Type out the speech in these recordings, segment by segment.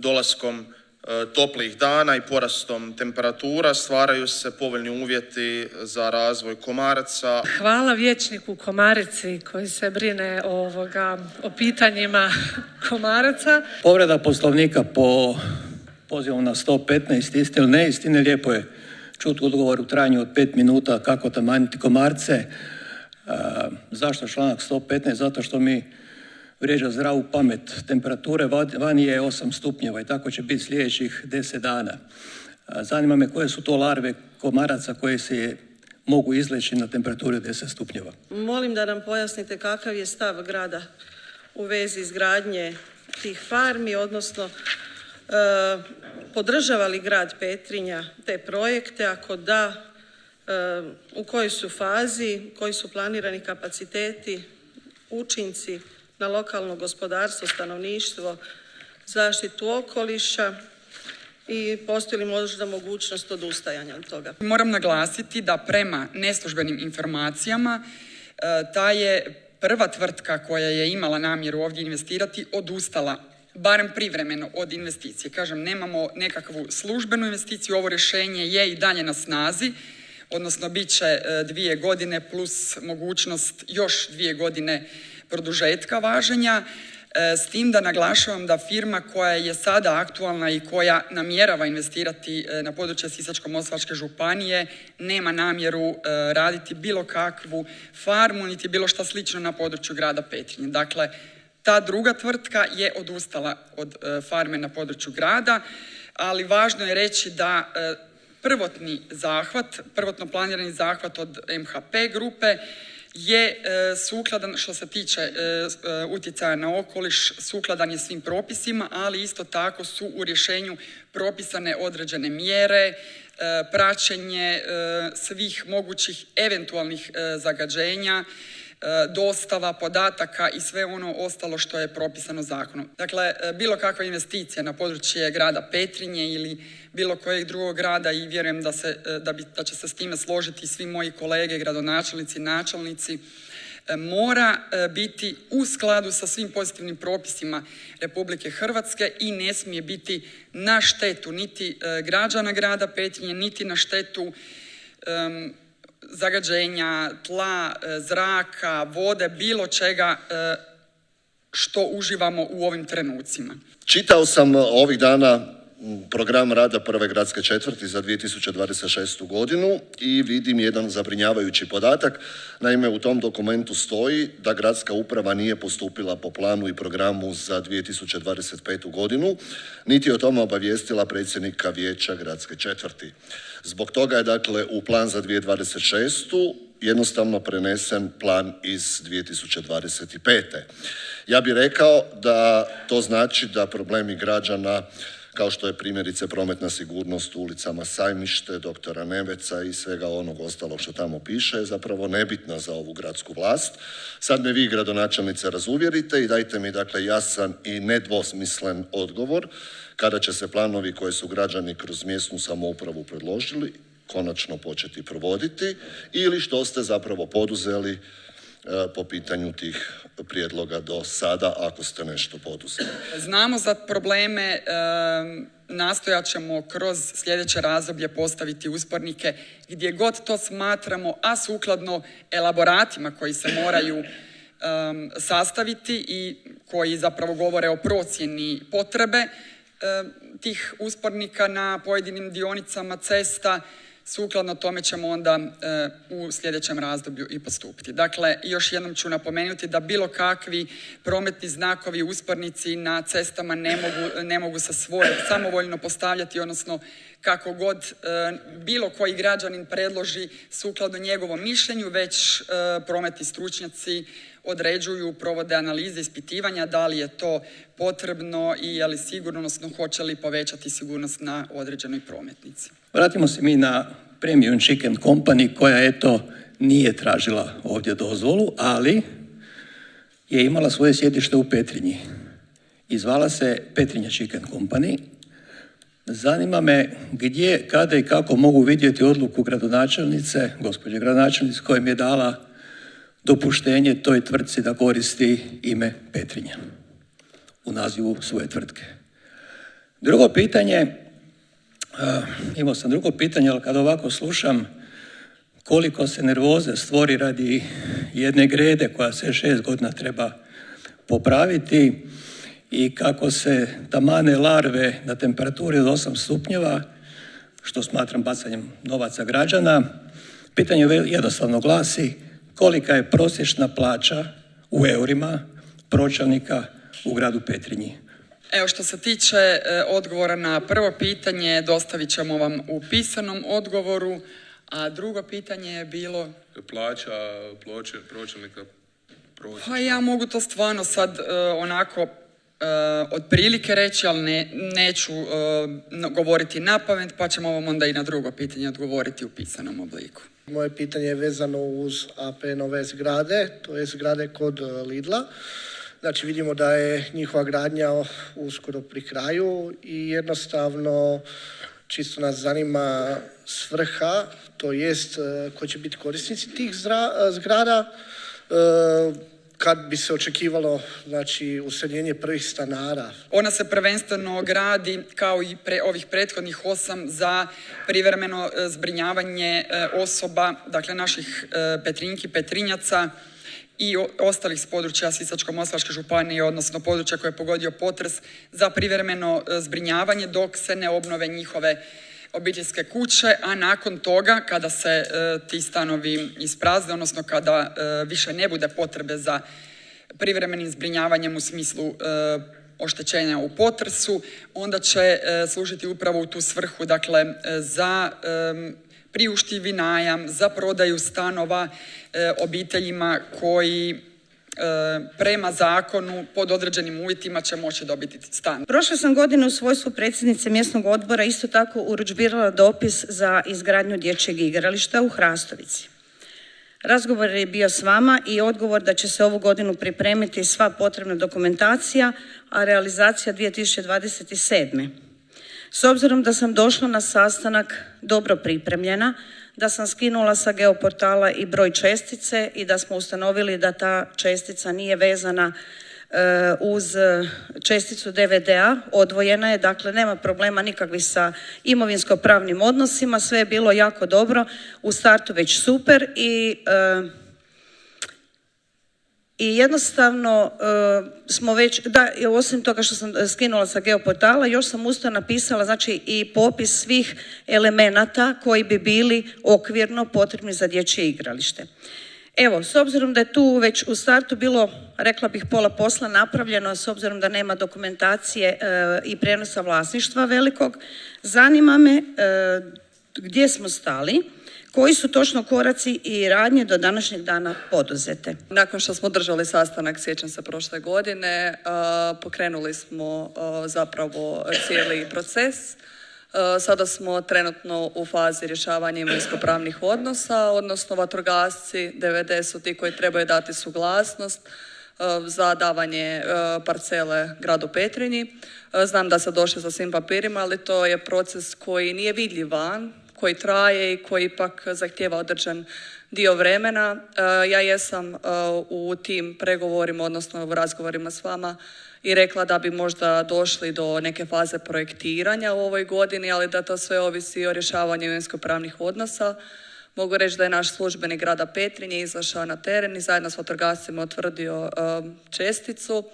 dolaskom toplijih dana i porastom temperatura stvaraju se povoljni uvjeti za razvoj komaraca. Hvala vijećniku Komarici koji se brine o pitanjima komaraca. Povreda Poslovnika po pozivu na 115, istine ili neistine. Lijepo je čuti odgovor u trajanju od 5 minuta kako tamaniti komarce. Zašto članak 115? Zato što mi vrijeđa zdravu pamet. Temperature vani je 8 stupnjeva i tako će biti sljedećih 10 dana. Zanima me koje su to larve komaraca koje se mogu izleći na temperaturi 10 stupnjeva. Molim da nam pojasnite kakav je stav grada u vezi izgradnje tih farmi, odnosno podržava li grad Petrinja te projekte, ako da, u kojoj su fazi, koji su planirani kapaciteti, učinci na lokalno gospodarstvo, stanovništvo, zaštitu okoliša i postoji li možda mogućnost odustajanja od toga? Moram naglasiti da prema neslužbenim informacijama ta je prva tvrtka koja je imala namjeru ovdje investirati odustala, barem privremeno, od investicije. Kažem, nemamo nekakvu službenu investiciju, ovo rješenje je i dalje na snazi, odnosno bit će 2 godine plus mogućnost još 2 godine produžetka važenja, s tim da naglašavam da firma koja je sada aktualna i koja namjerava investirati na područje Sisačko-moslavačke županije nema namjeru raditi bilo kakvu farmu niti bilo šta slično na području grada Petrinje. Dakle, ta druga tvrtka je odustala od farme na području grada, ali važno je reći da prvotno planirani zahvat od MHP grupe je sukladan što se tiče utjecaja na okoliš, sukladan je svim propisima, ali isto tako su u rješenju propisane određene mjere, praćenje svih mogućih eventualnih zagađenja, dostava podataka i sve ono ostalo što je propisano zakonom. Dakle, bilo kakva investicija na područje grada Petrinje ili bilo kojeg drugog grada i vjerujem da će se s time složiti svi moji kolege, gradonačelnici, načelnici, mora biti u skladu sa svim pozitivnim propisima Republike Hrvatske i ne smije biti na štetu niti građana grada Petrinje, niti na štetu zagađenja tla, zraka, vode, bilo čega što uživamo u ovim trenucima. Čitao sam ovih dana program rada prve gradske četvrti za 2026. godinu i vidim jedan zabrinjavajući podatak. Naime, u tom dokumentu stoji da gradska uprava nije postupila po planu i programu za 2025. godinu, niti o tome obavijestila predsjednika vijeća gradske četvrti. Zbog toga je, dakle, u plan za 2026. jednostavno prenesen plan iz 2025. Ja bih rekao da to znači da problemi građana, kao što je primjerice prometna sigurnost u ulicama Sajmište, doktora Neveca i svega onog ostalog što tamo piše, je zapravo nebitna za ovu gradsku vlast. Sad me vi, gradonačelnice, razuvjerite i dajte mi, dakle, jasan i nedvosmislen odgovor kada će se planovi koje su građani kroz mjesnu samoupravu predložili konačno početi provoditi ili što ste zapravo poduzeli po pitanju tih prijedloga do sada, ako ste nešto poduzeli. Znamo za probleme, nastojat ćemo kroz sljedeće razdoblje postaviti uspornike gdje god to smatramo, a sukladno elaboratima koji se moraju sastaviti i koji zapravo govore o procjeni potrebe tih uspornika na pojedinim dionicama cesta. Sukladno tome ćemo onda u sljedećem razdoblju i postupiti. Dakle, još jednom ću napomenuti da bilo kakvi prometni znakovi, uspornici na cestama ne mogu se samovoljno postavljati, odnosno kako god bilo koji građanin predloži sukladno njegovom mišljenju, već prometni stručnjaci određuju, provode analize, ispitivanja da li je to potrebno i je li sigurno, odnosno hoće li povećati sigurnost na određenoj prometnici. Vratimo se mi na Premium Chicken Company koja nije tražila ovdje dozvolu, ali je imala svoje sjedište u Petrinji i zvala se Petrinja Chicken Company. Zanima me gdje, kada i kako mogu vidjeti odluku gradonačelnice, gospođe gradonačelnice, koja mi je dala dopuštenje toj tvrtci da koristi ime Petrinja u nazivu svoje tvrtke. Drugo pitanje, imao sam drugo pitanje, ali kad ovako slušam koliko se nervoze stvori radi jedne grede koja se 6 godina treba popraviti i kako se tamane larve na temperaturi od 8 stupnjeva, što smatram bacanjem novaca građana. Pitanje jednostavno glasi kolika je prosječna plaća u eurima pročelnika u gradu Petrinji. Evo, što se tiče odgovora na prvo pitanje, dostavit ćemo vam u pisanom odgovoru, a drugo pitanje je bilo... Plaća pročelnika prosječna. Pa ja mogu to stvarno sad onako otprilike reći, ali neću govoriti napamet, pa ćemo vam onda i na drugo pitanje odgovoriti u pisanom obliku. Moje pitanje je vezano uz APN-ove zgrade, to je zgrade kod Lidla. Znači vidimo da je njihova gradnja uskoro pri kraju i jednostavno čisto nas zanima svrha, to jest ko će biti korisnici tih zgrada, kad bi se očekivalo znači useljenje prvih stanara. Ona se prvenstveno gradi kao i ovih prethodnih 8 za privremeno zbrinjavanje osoba, dakle naših Petrinjki, Petrinjaca i ostalih s područja Sisačko-moslavačke županije, odnosno područja koje je pogodio potres, za privremeno zbrinjavanje dok se ne obnove njihove obiteljske kuće, a nakon toga kada se ti stanovi isprazne, odnosno kada više ne bude potrebe za privremenim zbrinjavanjem u smislu oštećenja u potresu, onda će služiti upravo u tu svrhu, dakle za priuštivi najam, za prodaju stanova obiteljima koji prema zakonu pod određenim uvjetima će moći dobiti stan. Prošle sam godine u svojstvu predsjednice mjesnog odbora isto tako urudžbirala dopis za izgradnju dječjeg igrališta u Hrastovici. Razgovor je bio s vama i odgovor da će se ovu godinu pripremiti sva potrebna dokumentacija, a realizacija 2027. S obzirom da sam došla na sastanak dobro pripremljena, da sam skinula sa geoportala i broj čestice i da smo ustanovili da ta čestica nije vezana uz česticu DVD-a, odvojena je, dakle nema problema nikakvih sa imovinsko-pravnim odnosima, sve je bilo jako dobro, u startu već super i jednostavno smo već, da, osim toga što sam skinula sa geoportala, još sam usto napisala znači i popis svih elemenata koji bi bili okvirno potrebni za dječje igralište. Evo, s obzirom da je tu već u startu bilo, rekla bih, pola posla napravljeno, s obzirom da nema dokumentacije i prijenosa vlasništva velikog, zanima me gdje smo stali, koji su točno koraci i radnje do današnjeg dana poduzete. Nakon što smo držali sastanak, sjećam se, prošle godine, pokrenuli smo zapravo cijeli proces. Sada smo trenutno u fazi rješavanja imovinsko-pravnih odnosa, odnosno vatrogasci, DVD su ti koji trebaju dati suglasnost za davanje parcele gradu Petrinji. Znam da ste došli sa svim papirima, ali to je proces koji nije vidljiv van, koji traje i koji ipak zahtijeva određen dio vremena. Ja jesam u tim pregovorima, odnosno u razgovorima s vama i rekla da bi možda došli do neke faze projektiranja u ovoj godini, ali da to sve ovisi o rješavanju imovinsko-pravnih odnosa. Mogu reći da je naš službenik grada Petrinje izašao na teren i zajedno s vatrogascima utvrdio česticu,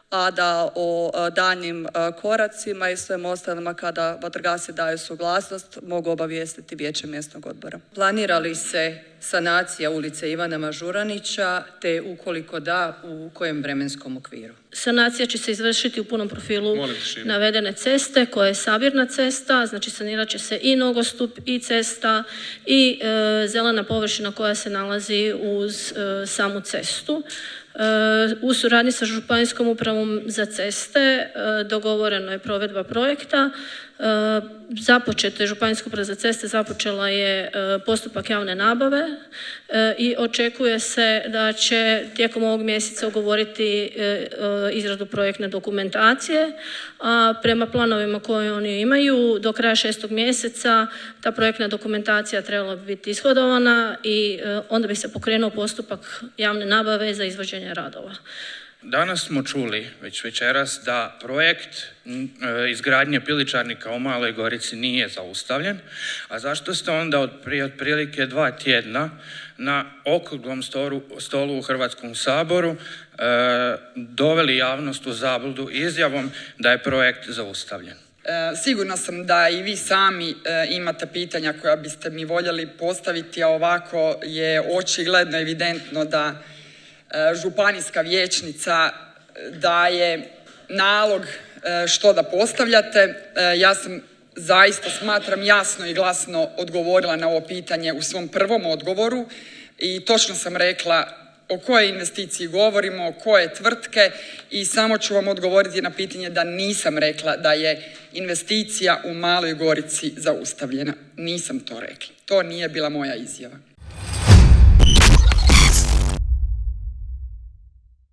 a da o daljnjim koracima i svem ostalima kada vatrogasci daju suglasnost mogu obavijestiti vijeće mjesnog odbora. Planira li se sanacija ulice Ivana Mažuranića, te ukoliko da, u kojem vremenskom okviru? Sanacija će se izvršiti u punom profilu navedene ceste, koja je sabirna cesta, znači sanirat će se i nogostup, i cesta, i zelena površina koja se nalazi uz samu cestu. U suradnji sa Županijskom upravom za ceste dogovorena je provedba projekta. Županijska uprava za ceste započela je postupak javne nabave i očekuje se da će tijekom ovog mjeseca ugovoriti izradu projektne dokumentacije, a prema planovima koje oni imaju do kraja 6. mjeseca ta projektna dokumentacija trebala bi biti ishodovana i onda bi se pokrenuo postupak javne nabave za izvođenje radova. Danas smo čuli već večeras da projekt izgradnje piličarnika u Maloj Gorici nije zaustavljen, a zašto ste onda prije otprilike 2 tjedna na okruglom stolu u Hrvatskom saboru doveli javnost u zabludu izjavom da je projekt zaustavljen? Sigurna sam da i vi sami imate pitanja koja biste mi voljeli postaviti, a ovako je očigledno evidentno da županijska vijećnica daje nalog što da postavljate. Ja sam zaista smatram jasno i glasno odgovorila na ovo pitanje u svom prvom odgovoru i točno sam rekla o kojoj investiciji govorimo, o koje tvrtke i samo ću vam odgovoriti na pitanje da nisam rekla da je investicija u Maloj Gorici zaustavljena. Nisam to rekla. To nije bila moja izjava.